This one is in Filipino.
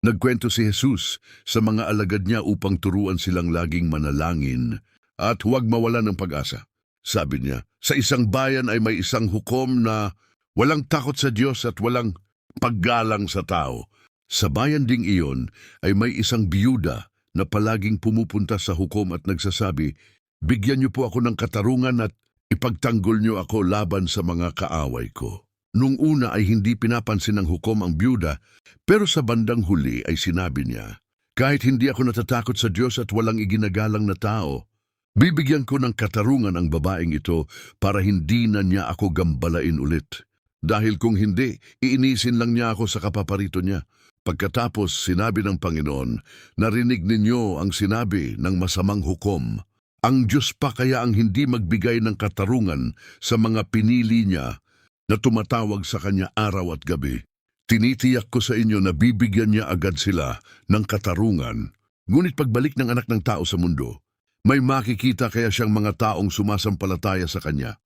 Nagkwento si Jesus sa mga alagad niya upang turuan silang laging manalangin at huwag mawalan ng pag-asa. Sabi niya, sa isang bayan ay may isang hukom na walang takot sa Diyos at walang paggalang sa tao. Sa bayan ding iyon ay may isang biyuda na palaging pumupunta sa hukom at nagsasabi, "Bigyan niyo po ako ng katarungan at ipagtanggol niyo ako laban sa mga kaaway ko." Nung una ay hindi pinapansin ng hukom ang biyuda, pero sa bandang huli ay sinabi niya, "Kahit hindi ako natatakot sa Diyos at walang iginagalang na tao, bibigyan ko ng katarungan ang babaeng ito para hindi na niya ako gambalain ulit. Dahil kung hindi, iinisin lang niya ako sa kapaparito niya." Pagkatapos sinabi ng Panginoon, "Narinig ninyo ang sinabi ng masamang hukom. Ang Diyos pa kaya ang hindi magbigay ng katarungan sa mga pinili niya na tumatawag sa kanya araw at gabi. Tinitiyak ko sa inyo na bibigyan niya agad sila ng katarungan. Ngunit pagbalik ng anak ng tao sa mundo, may makikita kaya siyang mga taong sumasampalataya sa kanya.